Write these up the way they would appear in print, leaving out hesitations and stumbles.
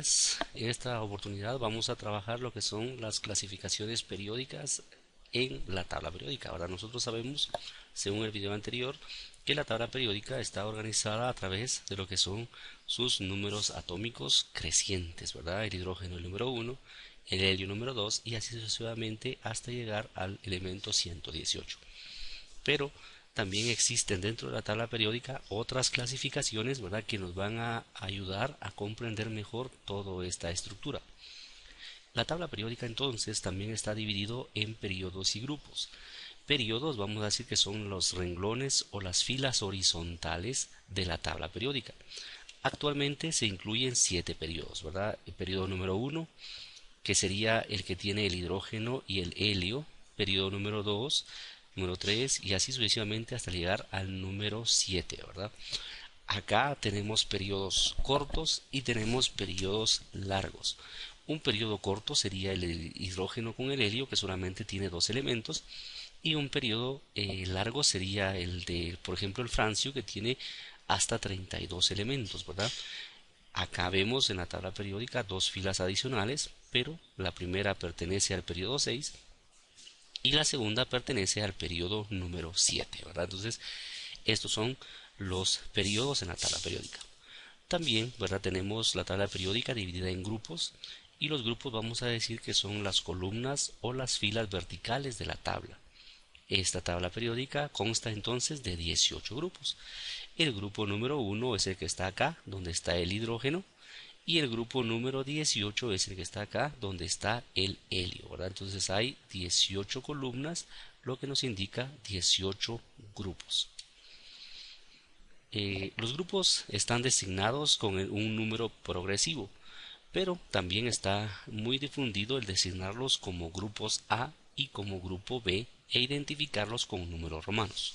noches. En esta oportunidad vamos a trabajar lo que son las clasificaciones periódicas en la tabla periódica. Ahora nosotros sabemos, según el video anterior, que la tabla periódica está organizada a través de lo que son sus números atómicos crecientes, ¿verdad? El hidrógeno el número 1, el helio número 2 y así sucesivamente hasta llegar al elemento 118. Pero también existen dentro de la tabla periódica otras clasificaciones, ¿verdad?, que nos van a ayudar a comprender mejor toda esta estructura. La tabla periódica entonces también está dividido en periodos y grupos. Periodos vamos a decir que son los renglones o las filas horizontales de la tabla periódica. Actualmente se incluyen 7 periodos, ¿verdad? El periodo número 1, que sería el que tiene el hidrógeno y el helio. Periodo número 2, número 3 y así sucesivamente hasta llegar al número 7, ¿verdad? Acá tenemos periodos cortos y tenemos periodos largos. Un periodo corto sería el hidrógeno con el helio, que solamente tiene 2 elementos, y un periodo largo sería el de, por ejemplo, el francio, que tiene hasta 32 elementos, ¿verdad? Acá vemos en la tabla periódica 2 filas adicionales, pero la primera pertenece al periodo 6 y la segunda pertenece al periodo número 7, ¿verdad? Entonces, estos son los periodos en la tabla periódica. También, ¿verdad?, tenemos la tabla periódica dividida en grupos y los grupos vamos a decir que son las columnas o las filas verticales de la tabla. Esta tabla periódica consta entonces de 18 grupos. El grupo número 1 es el que está acá, donde está el hidrógeno, y el grupo número 18 es el que está acá, donde está el helio, ¿verdad? Entonces hay 18 columnas, lo que nos indica 18 grupos. Los grupos están designados con un número progresivo, pero también está muy difundido el designarlos como grupos A y como grupo B e identificarlos con números romanos.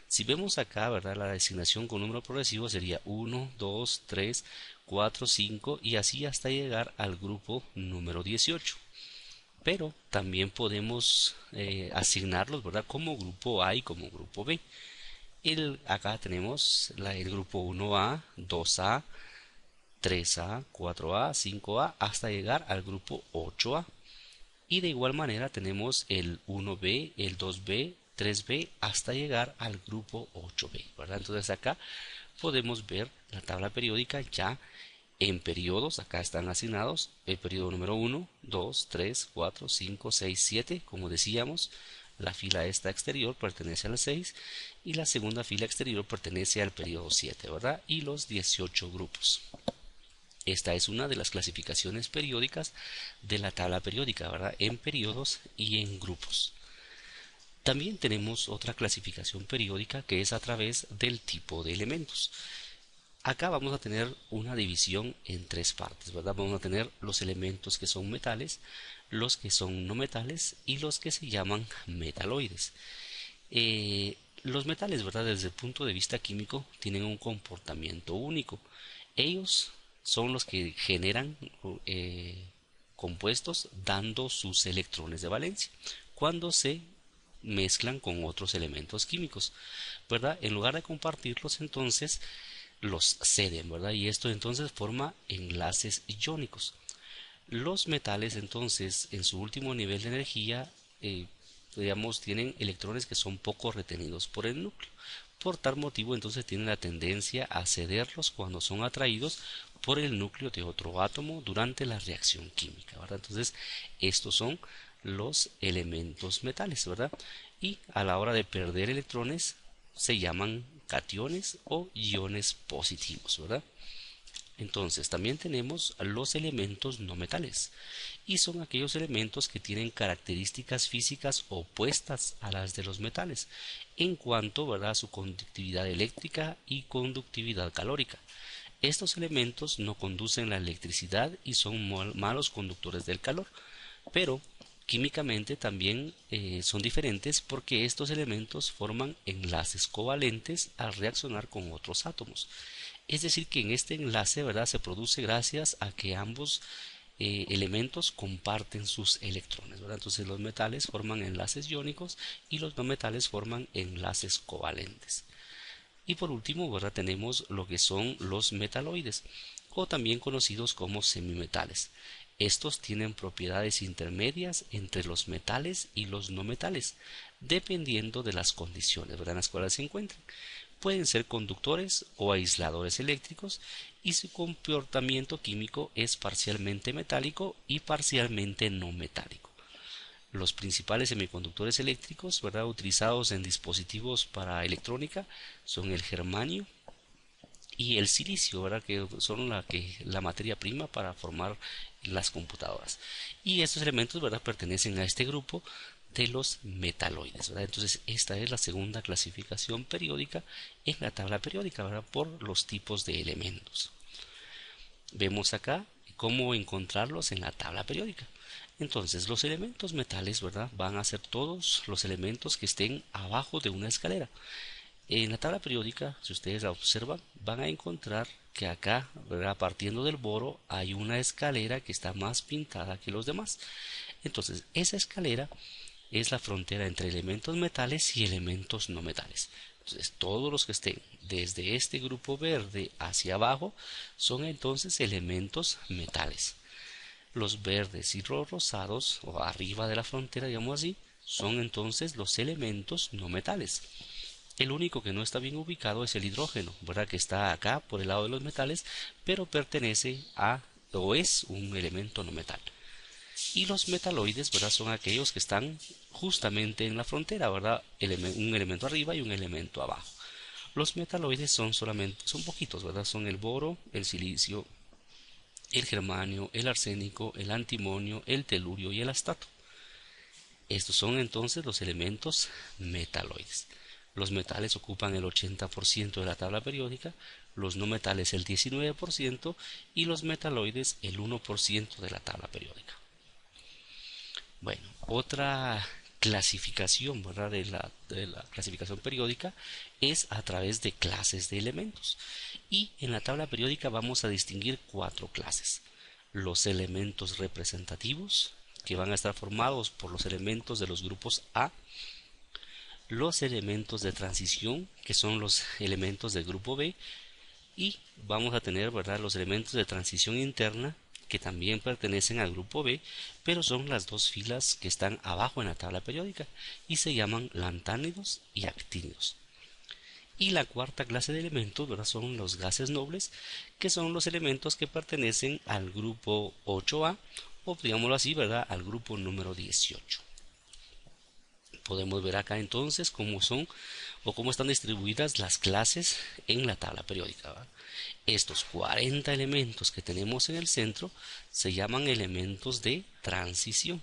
Si vemos acá, ¿verdad?, la designación con número progresivo sería 1, 2, 3, 4, 5 y así hasta llegar al grupo número 18. Pero también podemos asignarlos, ¿verdad?, como grupo A y como grupo B. Acá tenemos el grupo 1A, 2A, 3A, 4A, 5A hasta llegar al grupo 8A. Y de igual manera tenemos el 1B, el 2B, 3B hasta llegar al grupo 8B, ¿verdad? Entonces acá podemos ver la tabla periódica ya en periodos. Acá están asignados el periodo número 1, 2, 3, 4, 5, 6, 7. Como decíamos, la fila esta exterior pertenece al 6 y la segunda fila exterior pertenece al periodo 7, ¿verdad? Y los 18 grupos. Esta es una de las clasificaciones periódicas de la tabla periódica, ¿verdad?, en periodos y en grupos. También tenemos otra clasificación periódica que es a través del tipo de elementos. Acá vamos a tener una división en 3 partes, ¿verdad? Vamos a tener los elementos que son metales, los que son no metales y los que se llaman metaloides. Los metales, ¿verdad?, desde el punto de vista químico tienen un comportamiento único. Ellos son los que generan compuestos dando sus electrones de valencia cuando se mezclan con otros elementos químicos, ¿verdad? En lugar de compartirlos, entonces los ceden, ¿verdad? Y esto entonces forma enlaces iónicos. Los metales entonces en su último nivel de energía digamos, tienen electrones que son poco retenidos por el núcleo. Por tal motivo entonces tienen la tendencia a cederlos cuando son atraídos por el núcleo de otro átomo durante la reacción química, ¿verdad? Entonces estos son los elementos metales, ¿verdad? Y a la hora de perder electrones se llaman cationes o iones positivos, ¿verdad? Entonces también tenemos los elementos no metales y son aquellos elementos que tienen características físicas opuestas a las de los metales en cuanto, ¿verdad?, a su conductividad eléctrica y conductividad calórica. Estos elementos no conducen la electricidad y son malos conductores del calor, pero químicamente también son diferentes porque estos elementos forman enlaces covalentes al reaccionar con otros átomos. Es decir, que en este enlace, ¿verdad?, se produce gracias a que ambos elementos comparten sus electrones, ¿verdad? Entonces los metales forman enlaces iónicos y los no metales forman enlaces covalentes. Y por último, ¿verdad?, tenemos lo que son los metaloides. o también conocidos como semimetales. Estos tienen propiedades intermedias entre los metales y los no metales, dependiendo de las condiciones, ¿verdad?, en las cuales se encuentren. Pueden ser conductores o aisladores eléctricos y su comportamiento químico es parcialmente metálico y parcialmente no metálico. Los principales semiconductores eléctricos, ¿verdad?, utilizados en dispositivos para electrónica son el germanio y el silicio, ¿verdad?, que son la materia prima para formar las computadoras. Y estos elementos, ¿verdad?, pertenecen a este grupo de los metaloides, ¿verdad? Entonces esta es la segunda clasificación periódica en la tabla periódica, ¿verdad?, por los tipos de elementos. Vemos acá cómo encontrarlos en la tabla periódica. Entonces los elementos metales, ¿verdad?, van a ser todos los elementos que estén abajo de una escalera. En la tabla periódica, si ustedes la observan, van a encontrar que acá, ¿verdad?, partiendo del boro, hay una escalera que está más pintada que los demás. Entonces esa escalera es la frontera entre elementos metales y elementos no metales. Entonces todos los que estén desde este grupo verde hacia abajo son entonces elementos metales. Los verdes y los rosados, o arriba de la frontera, digamos así, son entonces los elementos no metales. El único que no está bien ubicado es el hidrógeno, ¿verdad?, que está acá por el lado de los metales, pero pertenece a o es un elemento no metal. Y los metaloides, ¿verdad?, son aquellos que están justamente en la frontera, ¿verdad?, un elemento arriba y un elemento abajo. Los metaloides son poquitos, ¿verdad?, son el boro, el silicio, el germanio, el arsénico, el antimonio, el telurio y el astato. Estos son entonces los elementos metaloides. Los metales ocupan el 80% de la tabla periódica, los no metales el 19% y los metaloides el 1% de la tabla periódica. Bueno, otra clasificación, ¿verdad?, de la clasificación periódica es a través de clases de elementos. Y en la tabla periódica vamos a distinguir 4 clases. Los elementos representativos, que van a estar formados por los elementos de los grupos A. Los elementos de transición, que son los elementos del grupo B. Y vamos a tener, ¿verdad?, los elementos de transición interna, que también pertenecen al grupo B, pero son las dos filas que están abajo en la tabla periódica y se llaman lantánidos y actínidos. Y la cuarta clase de elementos, ¿verdad?, son los gases nobles, que son los elementos que pertenecen al grupo 8A, o digámoslo así, ¿verdad?, al grupo número 18. Podemos ver acá entonces cómo son o cómo están distribuidas las clases en la tabla periódica, ¿verdad? Estos 40 elementos que tenemos en el centro se llaman elementos de transición.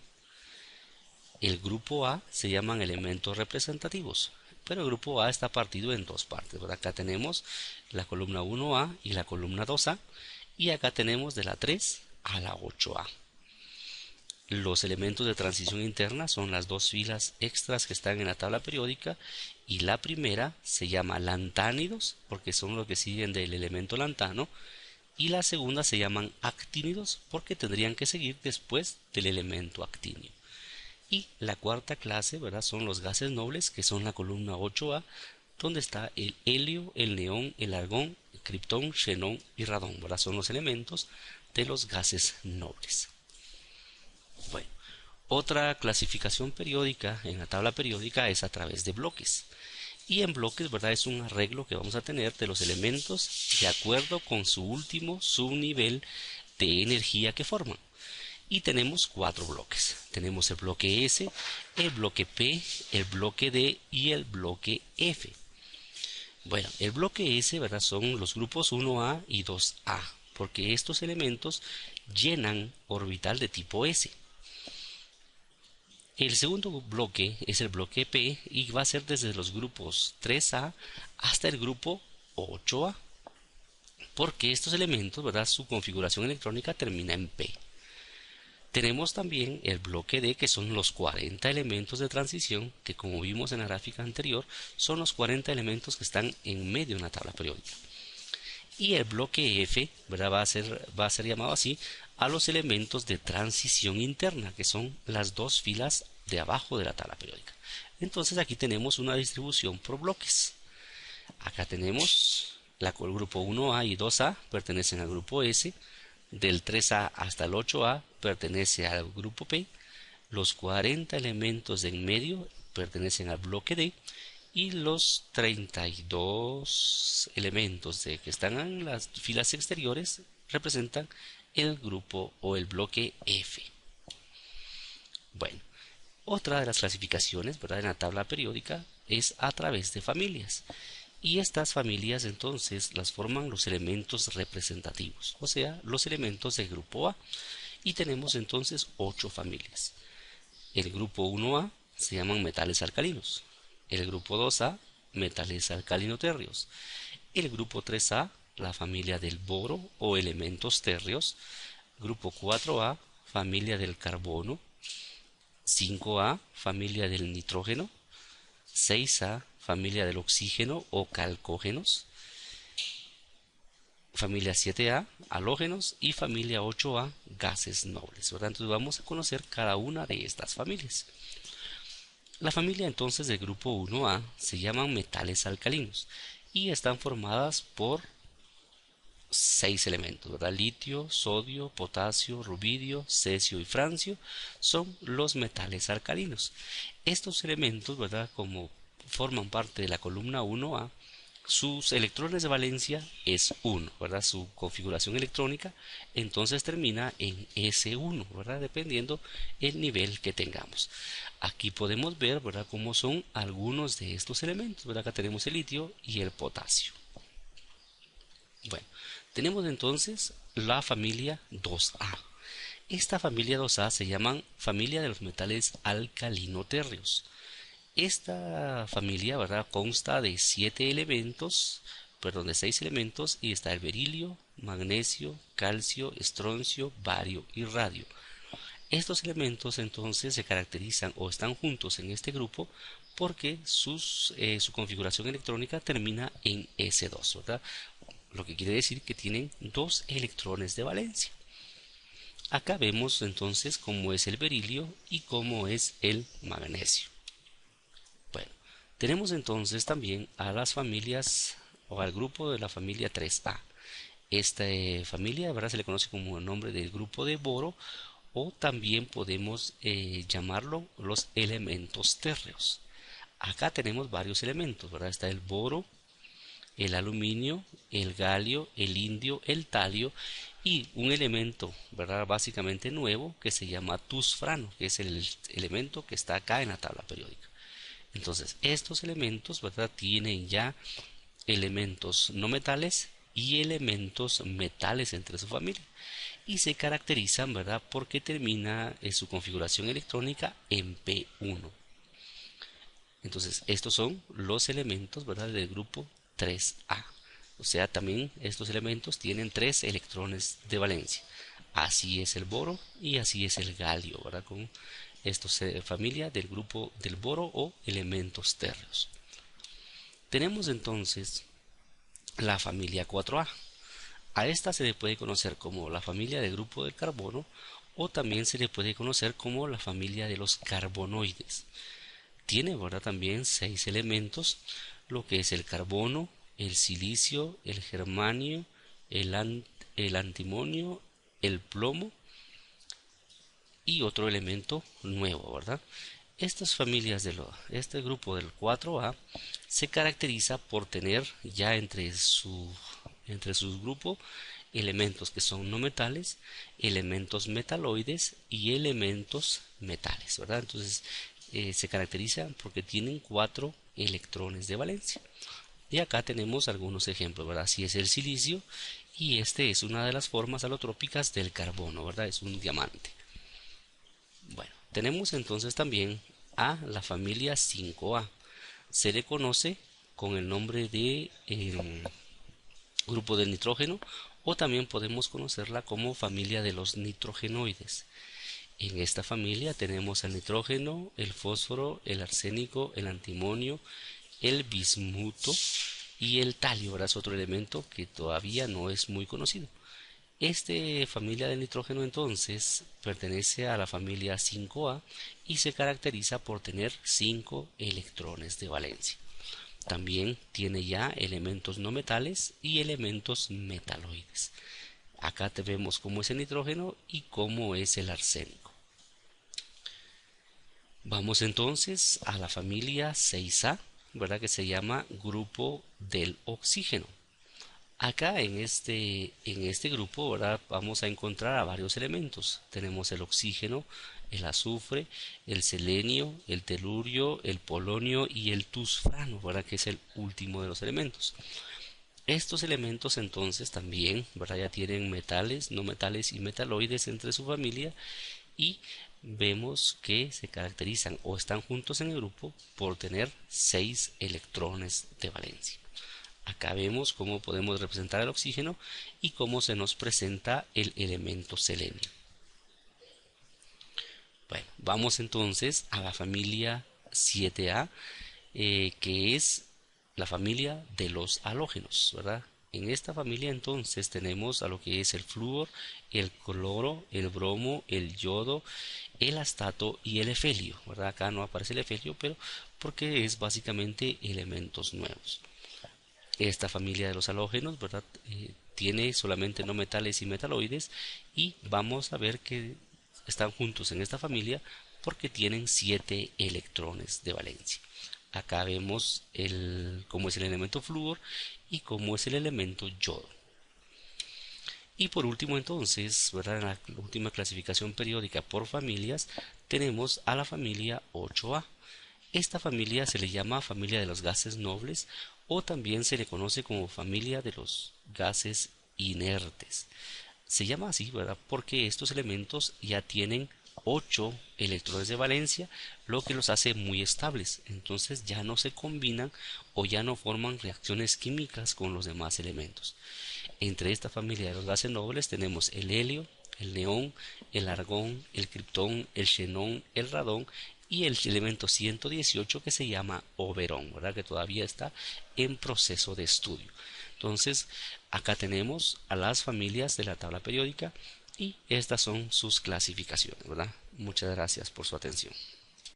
El grupo A se llaman elementos representativos, pero el grupo A está partido en dos partes, ¿verdad? Acá tenemos la columna 1A y la columna 2A, y acá tenemos de la 3 a la 8A. Los elementos de transición interna son las dos filas extras que están en la tabla periódica, y la primera se llama lantánidos porque son los que siguen del elemento lantano, y la segunda se llaman actínidos porque tendrían que seguir después del elemento actinio. Y la cuarta clase, ¿verdad?, son los gases nobles, que son la columna 8A, donde está el helio, el neón, el argón, el criptón, xenón y radón, ¿verdad? Son los elementos de los gases nobles. Bueno, otra clasificación periódica en la tabla periódica es a través de bloques. Y en bloques, ¿verdad?, es un arreglo que vamos a tener de los elementos de acuerdo con su último subnivel de energía que forman. Y tenemos 4 bloques. Tenemos el bloque S, el bloque P, el bloque D y el bloque F. Bueno, el bloque S, ¿verdad?, son los grupos 1A y 2A, porque estos elementos llenan orbital de tipo S. El segundo bloque es el bloque P y va a ser desde los grupos 3A hasta el grupo 8A, porque estos elementos, ¿verdad?, su configuración electrónica termina en P. Tenemos también el bloque D, que son los 40 elementos de transición, que como vimos en la gráfica anterior, son los 40 elementos que están en medio de una tabla periódica. Y el bloque F, ¿verdad?, va a ser llamado así a los elementos de transición interna, que son las dos filas de abajo de la tabla periódica. Entonces aquí tenemos una distribución por bloques. Acá tenemos El grupo 1A y 2A pertenecen al grupo S, del 3A hasta el 8A pertenece al grupo P, los 40 elementos de en medio pertenecen al bloque D y los 32 elementos que están en las filas exteriores representan el grupo o el bloque F. Bueno, otra de las clasificaciones, ¿verdad?, en la tabla periódica es a través de familias. Y estas familias entonces las forman los elementos representativos, o sea, los elementos del grupo A. Y tenemos entonces 8 familias. El grupo 1A se llaman metales alcalinos. El grupo 2A, metales alcalino-térreos. El grupo 3A, la familia del boro o elementos térreos. Grupo 4A, familia del carbono. 5A, familia del nitrógeno. 6A, familia del oxígeno o calcógenos. Familia 7A, halógenos, y familia 8A, gases nobles, ¿verdad? Entonces vamos a conocer cada una de estas familias. La familia entonces del grupo 1A se llaman metales alcalinos y están formadas por 6 elementos, ¿verdad? Litio, sodio, potasio, rubidio, cesio y francio son los metales alcalinos. Estos elementos, ¿verdad?, como forman parte de la columna 1A, sus electrones de valencia es 1, ¿verdad? Su configuración electrónica entonces termina en S1, ¿verdad?, dependiendo el nivel que tengamos. Aquí podemos ver, ¿verdad?, cómo son algunos de estos elementos, ¿verdad? Acá tenemos el litio y el potasio. Bueno, tenemos entonces la familia 2A. Esta familia 2A se llaman familia de los metales alcalino-térreos. Esta familia, ¿verdad?, consta de 7 elementos, perdón, de 6 elementos, y está el berilio, magnesio, calcio, estroncio, bario y radio. Estos elementos entonces se caracterizan o están juntos en este grupo porque su configuración electrónica termina en S2, ¿verdad? Lo que quiere decir que tienen 2 electrones de valencia. Acá vemos entonces cómo es el berilio y cómo es el magnesio. Bueno, tenemos entonces también a las familias o al grupo de la familia 3A. Esta familia, ¿verdad?, se le conoce como el nombre del grupo de boro, o también podemos llamarlo los elementos térreos. Acá tenemos varios elementos, ¿verdad? Está el boro, el aluminio, el galio, el indio, el talio y un elemento, ¿verdad?, básicamente nuevo, que se llama tusfrano, que es el elemento que está acá en la tabla periódica. Entonces, estos elementos, ¿verdad?, tienen ya elementos no metales y elementos metales entre su familia y se caracterizan, ¿verdad?, porque termina su configuración electrónica en P1. Entonces, estos son los elementos, ¿verdad?, del grupo 3A. O sea, también estos elementos tienen 3 electrones de valencia. Así es el boro y así es el galio, ¿verdad?, con estos familia del grupo del boro o elementos térreos. Tenemos entonces la familia 4A. A esta se le puede conocer como la familia del grupo del carbono o también se le puede conocer como la familia de los carbonoides. Tiene, ¿verdad?, también 6 elementos, lo que es el carbono, el silicio, el germanio, el antimonio, el plomo y otro elemento nuevo, ¿verdad? Estas familias este grupo del 4A se caracteriza por tener ya entre sus grupos elementos que son no metales, elementos metaloides y elementos metales, ¿verdad? Entonces se caracterizan porque tienen 4 electrones de valencia. Y acá tenemos algunos ejemplos, ¿verdad? Así es el silicio y este es una de las formas alotrópicas del carbono, ¿verdad? Es un diamante. Bueno, tenemos entonces también a la familia 5A. Se le conoce con el nombre de grupo del nitrógeno o también podemos conocerla como familia de los nitrogenoides. En esta familia tenemos el nitrógeno, el fósforo, el arsénico, el antimonio, el bismuto y el talio, ¿verdad? Es otro elemento que todavía no es muy conocido. Esta familia del nitrógeno entonces pertenece a la familia 5A y se caracteriza por tener 5 electrones de valencia. También tiene ya elementos no metales y elementos metaloides. Acá vemos cómo es el nitrógeno y cómo es el arsénico. Vamos entonces a la familia 6A, ¿verdad? Que se llama grupo del oxígeno. Acá en este grupo, ¿verdad? Vamos a encontrar a varios elementos. Tenemos el oxígeno, el azufre, el selenio, el telurio, el polonio y el tusfrano, ¿verdad? Que es el último de los elementos. Estos elementos entonces también, ¿verdad? Ya tienen metales, no metales y metaloides entre su familia, y vemos que se caracterizan o están juntos en el grupo por tener 6 electrones de valencia. Acá vemos cómo podemos representar el oxígeno y cómo se nos presenta el elemento selenio. Bueno, vamos entonces a la familia 7A, que es la familia de los halógenos, ¿verdad? En esta familia entonces tenemos a lo que es el flúor, el cloro, el bromo, el yodo, el astato y el efelio, ¿verdad? Acá no aparece el efelio, pero porque es básicamente elementos nuevos. Esta familia de los halógenos, ¿verdad? Tiene solamente no metales y metaloides, y vamos a ver que están juntos en esta familia porque tienen 7 electrones de valencia. Acá vemos cómo es el elemento flúor y cómo es el elemento yodo. Y por último entonces, ¿verdad? En la última clasificación periódica por familias tenemos a la familia 8A. Esta familia se le llama familia de los gases nobles, o también se le conoce como familia de los gases inertes. Se llama así, ¿verdad? Porque estos elementos ya tienen 8 electrones de valencia, lo que los hace muy estables. Entonces ya no se combinan o ya no forman reacciones químicas con los demás elementos. Entre esta familia de los gases nobles tenemos el helio, el neón, el argón, el criptón, el xenón, el radón y el elemento 118 que se llama oberón, ¿verdad? Que todavía está en proceso de estudio. Entonces, acá tenemos a las familias de la tabla periódica y estas son sus clasificaciones, ¿verdad? Muchas gracias por su atención.